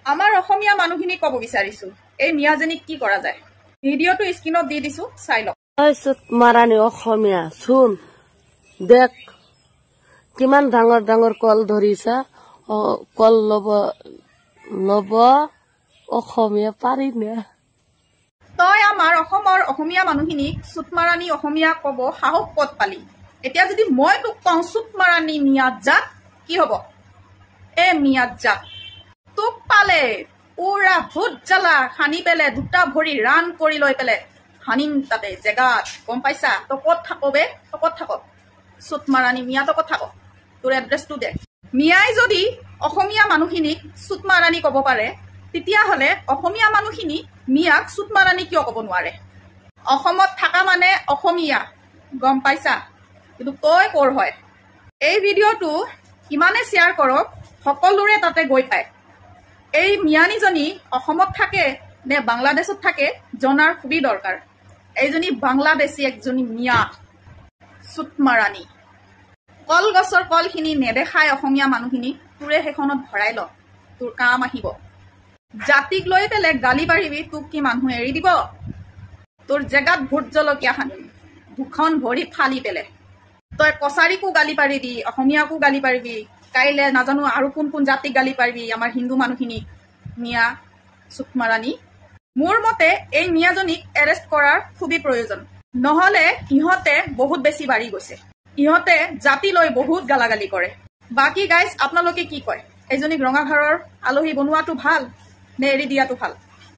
আমাৰ অসমীয়া মানুহখিনি ক'ব বিচাৰিছো এই মিয়াজনীক কি কৰা যায় ভিডিঅ'টো স্ক্ৰীনত দি দিছো চাই লওক মাৰাণী অসমীয়া শুন দেখ কিমান ডাঙৰ ডাঙৰ কল ধৰিছা কল লব অসমীয়া পাৰি নে তই আমাৰ অসমৰ অসমীয়া মানুহখিনিক চুটমাৰাণী অসমীয়া ক'ব সাহস ক'ত পালি এতিয়া যদি মই তোক কওঁ চুটমাৰাণী মিয়াত জাত কি হ'ব এ মিয়াত জাত তোক পালে পুৰা ভূত জ্বালা সানি পেলে দুটা ভৰি ৰান কৰি লৈ পেলে হানিম তাতে জেগাত গম পাইছা তই ক'ত থাক বে তই ক'ত থাক চুটমাৰাণী মিয়া তই ক'ত থাক তোৰ এড্ৰেছটো দে মিয়াই যদি অসমীয়া মানুহখিনিক চুটমাৰাণী ক'ব পাৰে তেতিয়াহ'লে অসমীয়া মানুহখিনি মিয়াক চুটমাৰাণী কিয় ক'ব নোৱাৰে অসমত থকা মানে অসমীয়া গম পাইছা কিন্তু তই ক'ৰ হয় এই ভিডিঅ'টো ইমানে শ্বেয়াৰ কৰক সকলোৰে তাতে গৈ পায় এই মিয়ানীজনী অসমত থাকে নে বাংলাদেশত থাকে জনাৰ খুবেই দৰকাৰ এইজনী বাংলাদেশী একজনী মিয়া চুটমাৰাণী কলগছৰ কলখিনি নেদেখাই অসমীয়া মানুহখিনি তোৰে সেইখনত ভৰাই ল তোৰ কাম আহিব জাতিক লৈ পেলে গালি পাৰিবি তোক কি মানুহে এৰি দিব তোৰ জেগাত ভোট জলকীয়া সানিম দুখন ভৰি ফালি পেলে তই কছাৰীকো গালি পাৰিবি অসমীয়াকো গালি পাৰিবি কাইলে নাজানো আৰু কোন কোন জাতিক গালি পাৰিবি আমাৰ হিন্দু মানুহখিনিক মিয়া চুটমাৰাণী মোৰ মতে এই মিয়াজনীক এৰেষ্ট কৰাৰ খুবেই প্ৰয়োজন নহ'লে ইহঁতে বহুত বেছি বাঢ়ি গৈছে ইহঁতে জাতি লৈ বহুত গালাগালি কৰে বাকী গাইজ আপোনালোকে কি কয় এইজনীক ৰঙাঘৰৰ আলহী বনোৱাটো ভাল নে এৰি দিয়াটো ভাল